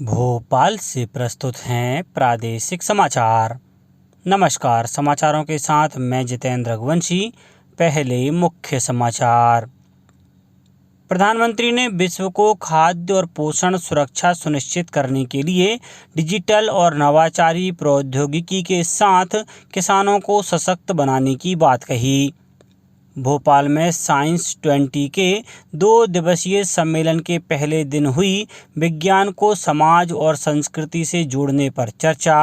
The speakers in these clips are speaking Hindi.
भोपाल से प्रस्तुत हैं प्रादेशिक समाचार। नमस्कार, समाचारों के साथ मैं जितेंद्र रघुवंशी। पहले मुख्य समाचार। प्रधानमंत्री ने विश्व को खाद्य और पोषण सुरक्षा सुनिश्चित करने के लिए डिजिटल और नवाचारी प्रौद्योगिकी के साथ किसानों को सशक्त बनाने की बात कही। भोपाल में साइंस 20 के 2 दिवसीय सम्मेलन के पहले दिन हुई विज्ञान को समाज और संस्कृति से जोड़ने पर चर्चा।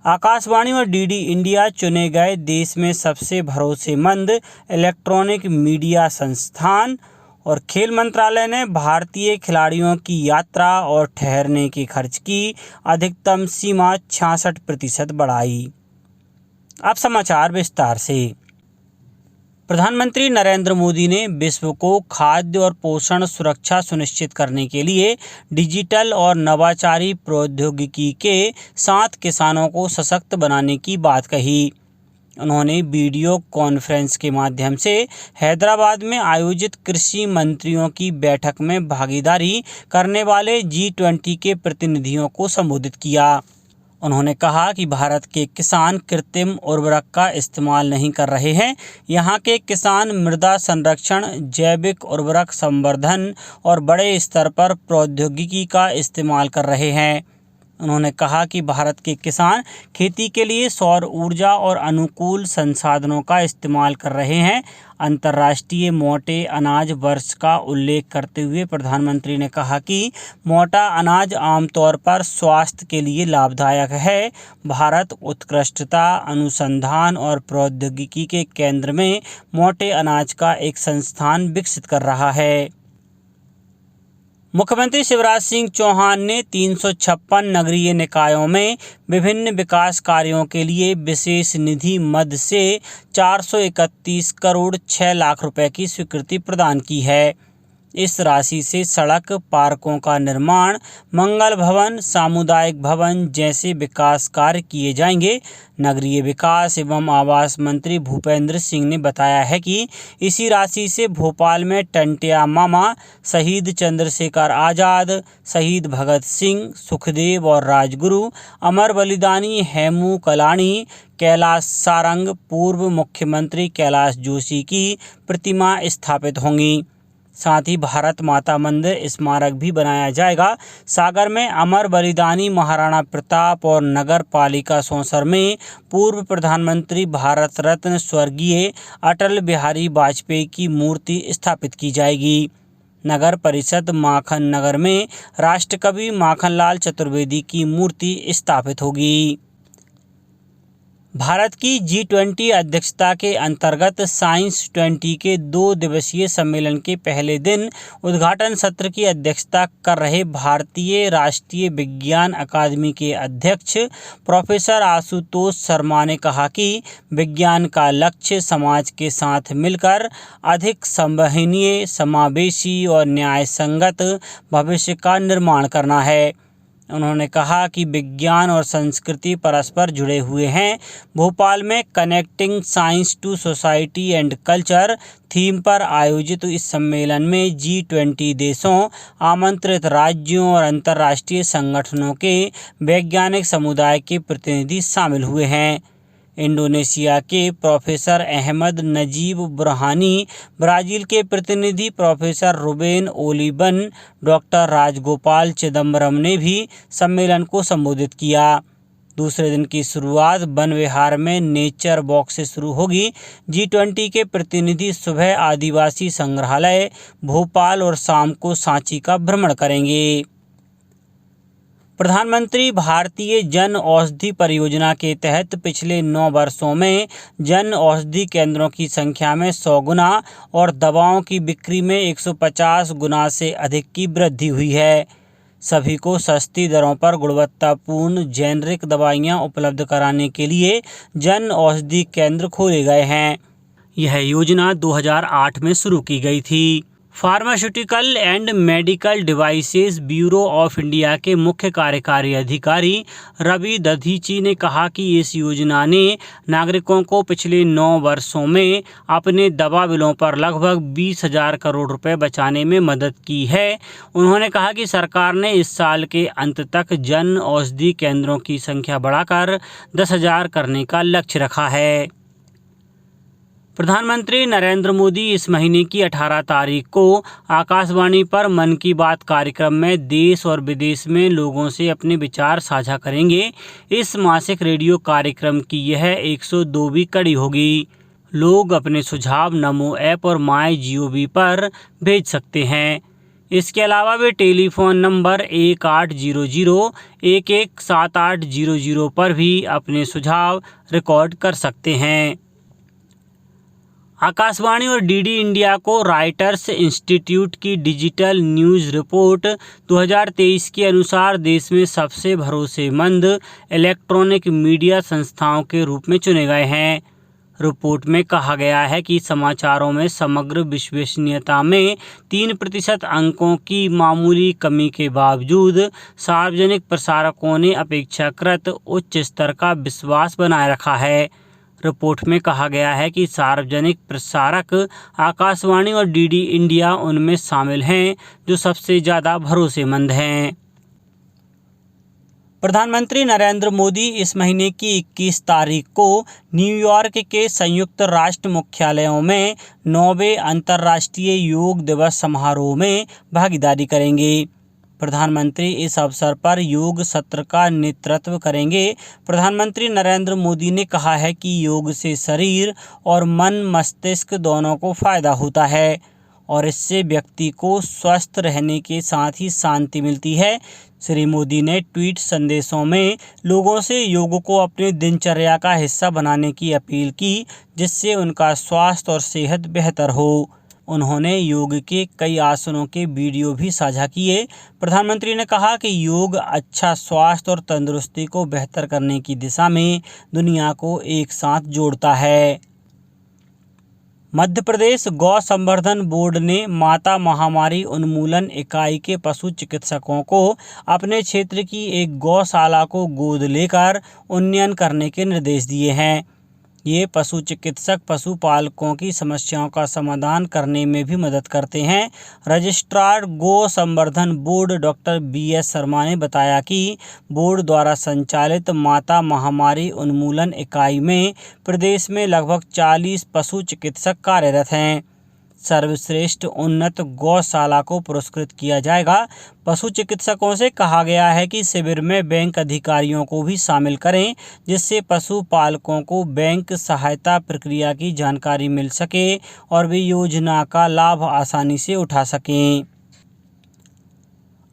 आकाशवाणी और डीडी इंडिया चुने गए देश में सबसे भरोसेमंद इलेक्ट्रॉनिक मीडिया संस्थान। और खेल मंत्रालय ने भारतीय खिलाड़ियों की यात्रा और ठहरने के खर्च की अधिकतम सीमा 66% बढ़ाई। अब समाचार विस्तार से। प्रधानमंत्री नरेंद्र मोदी ने विश्व को खाद्य और पोषण सुरक्षा सुनिश्चित करने के लिए डिजिटल और नवाचारी प्रौद्योगिकी के साथ किसानों को सशक्त बनाने की बात कही। उन्होंने वीडियो कॉन्फ्रेंस के माध्यम से हैदराबाद में आयोजित कृषि मंत्रियों की बैठक में भागीदारी करने वाले G20 के प्रतिनिधियों को संबोधित किया। उन्होंने कहा कि भारत के किसान कृत्रिम उर्वरक का इस्तेमाल नहीं कर रहे हैं। यहाँ के किसान मृदा संरक्षण, जैविक उर्वरक संवर्धन और बड़े स्तर पर प्रौद्योगिकी का इस्तेमाल कर रहे हैं। उन्होंने कहा कि भारत के किसान खेती के लिए सौर ऊर्जा और अनुकूल संसाधनों का इस्तेमाल कर रहे हैं। अंतर्राष्ट्रीय मोटे अनाज वर्ष का उल्लेख करते हुए प्रधानमंत्री ने कहा कि मोटा अनाज आमतौर पर स्वास्थ्य के लिए लाभदायक है। भारत उत्कृष्टता, अनुसंधान और प्रौद्योगिकी के केंद्र में मोटे अनाज का एक संस्थान विकसित कर रहा है। मुख्यमंत्री शिवराज सिंह चौहान ने 356 नगरीय निकायों में विभिन्न विकास कार्यों के लिए विशेष निधि मद से 431 करोड़ 6 लाख रुपए की स्वीकृति प्रदान की है। इस राशि से सड़क, पार्कों का निर्माण, मंगल भवन, सामुदायिक भवन जैसे विकास कार्य किए जाएंगे। नगरीय विकास एवं आवास मंत्री भूपेंद्र सिंह ने बताया है कि इसी राशि से भोपाल में टंटिया मामा, शहीद चंद्रशेखर आज़ाद, शहीद भगत सिंह, सुखदेव और राजगुरु, अमर बलिदानी हेमू कलानी, कैलाश सारंग, पूर्व मुख्यमंत्री कैलाश जोशी की प्रतिमा स्थापित होंगी। साथ ही भारत माता मंदिर स्मारक भी बनाया जाएगा। सागर में अमर बलिदानी महाराणा प्रताप और नगर पालिका सौंसर में पूर्व प्रधानमंत्री भारत रत्न स्वर्गीय अटल बिहारी वाजपेयी की मूर्ति स्थापित की जाएगी। नगर परिषद माखन नगर में राष्ट्रकवि माखनलाल चतुर्वेदी की मूर्ति स्थापित होगी। भारत की G20 अध्यक्षता के अंतर्गत साइंस 20 के 2 दिवसीय सम्मेलन के पहले दिन उद्घाटन सत्र की अध्यक्षता कर रहे भारतीय राष्ट्रीय विज्ञान अकादमी के अध्यक्ष प्रोफेसर आशुतोष शर्मा ने कहा कि विज्ञान का लक्ष्य समाज के साथ मिलकर अधिक संवहनीय, समावेशी और न्याय संगत भविष्य का निर्माण करना है। उन्होंने कहा कि विज्ञान और संस्कृति परस्पर जुड़े हुए हैं। भोपाल में connecting science to society and culture theme पर आयोजित इस सम्मेलन में G20 देशों, आमंत्रित राज्यों और अंतर्राष्ट्रीय संगठनों के वैज्ञानिक समुदाय के प्रतिनिधि शामिल हुए हैं। इंडोनेशिया के professor Ahmad Najib Burhani, Brazil के प्रतिनिधि professor Ruben Olivan, doctor Rajagopal Chidambaram ने भी सम्मेलन को संबोधित किया। दूसरे दिन की शुरुआत वन विहार में नेचर वॉक से शुरू होगी। G20 के प्रतिनिधि सुबह आदिवासी संग्रहालय भोपाल और शाम को सांची का भ्रमण करेंगे। प्रधानमंत्री भारतीय जन औषधि परियोजना के तहत पिछले 9 वर्षों में जन औषधि केंद्रों की संख्या में 100 गुना और दवाओं की बिक्री में 150 गुना से अधिक की वृद्धि हुई है। सभी को सस्ती दरों पर गुणवत्तापूर्ण जेनरिक दवाइयां उपलब्ध कराने के लिए जन औषधि केंद्र खोले गए हैं। यह योजना 2008 में शुरू की गई थी। Pharmaceutical and medical devices bureau of India के मुख्य कार्यकारी अधिकारी रवि दधीची ने कहा कि इस योजना ने नागरिकों को पिछले 9 वर्षों में अपने दवा बिलों पर लगभग 20,000 करोड़ रुपए बचाने में मदद की है। उन्होंने कहा कि सरकार ने इस साल के अंत तक जन औषधि केंद्रों की संख्या बढ़ाकर 10,000 करने का लक्ष्य रखा है। प्रधानमंत्री नरेंद्र मोदी इस महीने की 18 तारीख को आकाशवाणी पर मन की बात कार्यक्रम में देश और विदेश में लोगों से अपने विचार साझा करेंगे। इस मासिक रेडियो कार्यक्रम की यह 102वीं कड़ी होगी। लोग अपने सुझाव नमो ऐप और MyGov पर भेज सकते हैं। इसके अलावा वे टेलीफोन नंबर 1800-117800 पर भी अपने सुझाव रिकॉर्ड कर सकते हैं। आकाशवाणी और डीडी इंडिया को राइटर्स इंस्टीट्यूट की डिजिटल न्यूज़ रिपोर्ट 2023 के अनुसार देश में सबसे भरोसेमंद इलेक्ट्रॉनिक मीडिया संस्थाओं के रूप में चुने गए हैं। रिपोर्ट में कहा गया है कि समाचारों में समग्र विश्वसनीयता में 3% अंकों की मामूली कमी के बावजूद सार्वजनिक प्रसारकों ने अपेक्षाकृत उच्च स्तर का विश्वास बनाए रखा है। रिपोर्ट में कहा गया है कि सार्वजनिक प्रसारक आकाशवाणी और डीडी इंडिया उनमें शामिल हैं जो सबसे ज़्यादा भरोसेमंद हैं। प्रधानमंत्री नरेंद्र मोदी इस महीने की 21 तारीख को न्यूयॉर्क के संयुक्त राष्ट्र मुख्यालयों में 9वें अंतर्राष्ट्रीय योग दिवस समारोह में भागीदारी करेंगे। प्रधानमंत्री इस अवसर पर योग सत्र का नेतृत्व करेंगे। प्रधानमंत्री नरेंद्र मोदी ने कहा है कि योग से शरीर और मन मस्तिष्क दोनों को फायदा होता है और इससे व्यक्ति को स्वस्थ रहने के साथ ही शांति मिलती है। श्री मोदी ने ट्वीट संदेशों में लोगों से योग को अपने दिनचर्या का हिस्सा बनाने की अपील की, जिससे उनका स्वास्थ्य और सेहत बेहतर हो। उन्होंने योग के कई आसनों के वीडियो भी साझा किए। प्रधानमंत्री ने कहा कि योग अच्छा स्वास्थ्य और तंदुरुस्ती को बेहतर करने की दिशा में दुनिया को एक साथ जोड़ता है। मध्य प्रदेश गौ संवर्धन बोर्ड ने माता महामारी उन्मूलन इकाई के पशु चिकित्सकों को अपने क्षेत्र की एक गौशाला को गोद लेकर उन्नयन करने के निर्देश दिए हैं। ये पशु चिकित्सक पशुपालकों की समस्याओं का समाधान करने में भी मदद करते हैं। रजिस्ट्रार गौ संवर्धन बोर्ड डॉक्टर BS शर्मा ने बताया कि बोर्ड द्वारा संचालित माता महामारी उन्मूलन इकाई में प्रदेश में लगभग 40 पशु चिकित्सक कार्यरत हैं। सर्वश्रेष्ठ उन्नत गौशाला को पुरस्कृत किया जाएगा। पशु चिकित्सकों से कहा गया है कि शिविर में बैंक अधिकारियों को भी शामिल करें, जिससे पशुपालकों को बैंक सहायता प्रक्रिया की जानकारी मिल सके और वे योजना का लाभ आसानी से उठा सकें।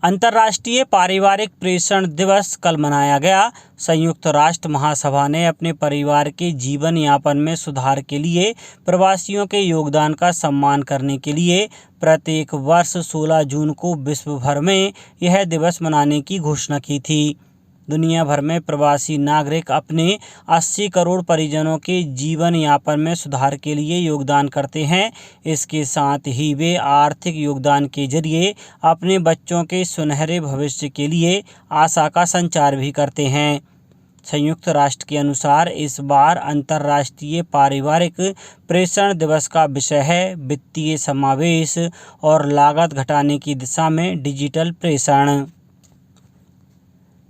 अंतर्राष्ट्रीय पारिवारिक प्रेषण दिवस कल मनाया गया। संयुक्त राष्ट्र महासभा ने अपने परिवार के जीवन यापन में सुधार के लिए प्रवासियों के योगदान का सम्मान करने के लिए प्रत्येक वर्ष 16 जून को विश्व भर में यह दिवस मनाने की घोषणा की थी। दुनिया भर में प्रवासी नागरिक अपने 80 करोड़ परिजनों के जीवन यापन में सुधार के लिए योगदान करते हैं। इसके साथ ही वे आर्थिक योगदान के जरिए अपने बच्चों के सुनहरे भविष्य के लिए आशा का संचार भी करते हैं। संयुक्त राष्ट्र के अनुसार इस बार अंतर्राष्ट्रीय पारिवारिक प्रेषण दिवस का विषय है वित्तीय समावेश और लागत घटाने की दिशा में डिजिटल प्रेषण।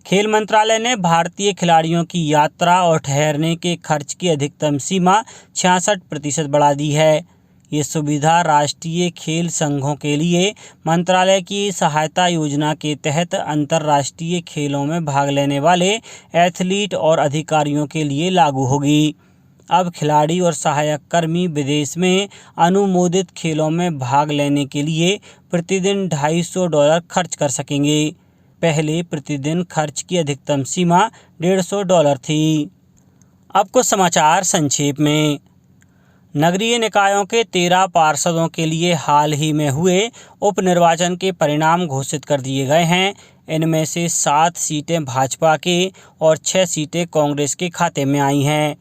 खेल मंत्रालय ने भारतीय खिलाड़ियों की यात्रा और ठहरने के खर्च की अधिकतम सीमा 66% बढ़ा दी है। ये सुविधा राष्ट्रीय खेल संघों के लिए मंत्रालय की सहायता योजना के तहत अंतर्राष्ट्रीय खेलों में भाग लेने वाले एथलीट और अधिकारियों के लिए लागू होगी। अब खिलाड़ी और सहायक कर्मी विदेश में अनुमोदित खेलों में भाग लेने के लिए प्रतिदिन $250 खर्च कर सकेंगे। पहले प्रतिदिन खर्च की अधिकतम सीमा $150 थी। अब कुछ समाचार संक्षेप में। नगरीय निकायों के 13 पार्षदों के लिए हाल ही में हुए उपनिर्वाचन के परिणाम घोषित कर दिए गए हैं। इनमें से 7 सीटें भाजपा के और 6 सीटें कांग्रेस के खाते में आई हैं।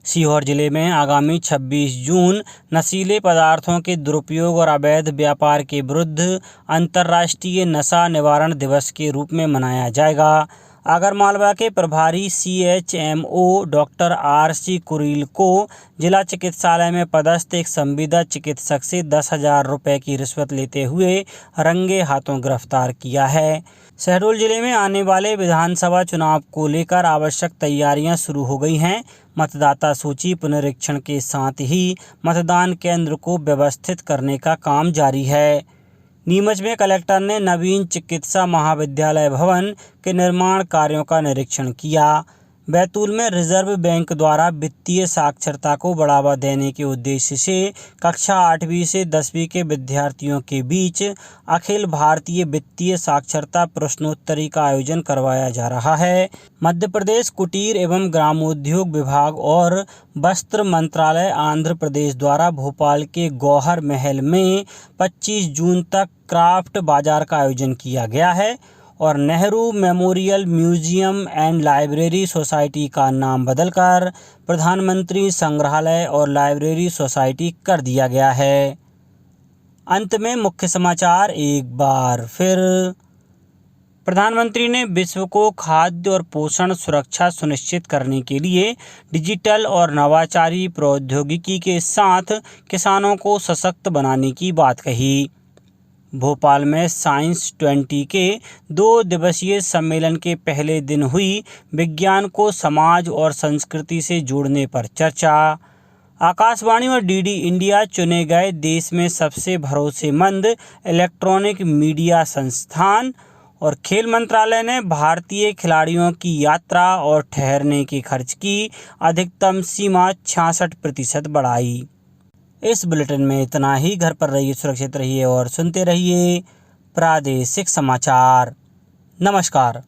सीहोर जिले में आगामी 26 जून नशीले पदार्थों के दुरुपयोग और अवैध व्यापार के विरुद्ध अंतर्राष्ट्रीय नशा निवारण दिवस के रूप में मनाया जाएगा। आगरमालवा के प्रभारी CHMO डॉक्टर RC कुरील को जिला चिकित्सालय में पदस्थ एक संविदा चिकित्सक से 10,000 रुपये की रिश्वत लेते हुए रंगे हाथों गिरफ्तार किया है। शहडोल जिले में आने वाले विधानसभा चुनाव को लेकर आवश्यक तैयारियां शुरू हो गई हैं। मतदाता सूची पुनरीक्षण के साथ ही मतदान केंद्र को व्यवस्थित करने का काम जारी है। नीमच में कलेक्टर ने नवीन चिकित्सा महाविद्यालय भवन के निर्माण कार्यों का निरीक्षण किया। बैतूल में रिजर्व बैंक द्वारा वित्तीय साक्षरता को बढ़ावा देने के उद्देश्य से कक्षा 8वीं से 10वीं के विद्यार्थियों के बीच अखिल भारतीय वित्तीय साक्षरता प्रश्नोत्तरी का आयोजन करवाया जा रहा है। मध्य प्रदेश कुटीर एवं ग्रामोद्योग विभाग और वस्त्र मंत्रालय आंध्र प्रदेश द्वारा भोपाल के गौहर महल में 25 जून तक क्राफ्ट बाजार का आयोजन किया गया है और Nehru memorial museum and library society का नाम बदलकर प्रधानमंत्री संग्रहालय और लाइब्रेरी सोसाइटी कर दिया गया है। अंत में मुख्य समाचार एक बार फिर। प्रधानमंत्री ने विश्व को खाद्य और पोषण सुरक्षा सुनिश्चित करने के लिए डिजिटल और नवाचारी प्रौद्योगिकी के साथ किसानों को सशक्त बनाने की बात कही। भोपाल में साइंस 20 के 2 दिवसीय सम्मेलन के पहले दिन हुई विज्ञान को समाज और संस्कृति से जोड़ने पर चर्चा। आकाशवाणी और DD इंडिया चुने गए देश में सबसे भरोसेमंद इलेक्ट्रॉनिक मीडिया संस्थान। और खेल मंत्रालय ने भारतीय खिलाड़ियों की यात्रा और ठहरने के खर्च की अधिकतम सीमा 66% बढ़ाई। इस बुलेटिन में इतना ही। घर पर रहिए, सुरक्षित रहिए और सुनते रहिए प्रादेशिक समाचार। नमस्कार।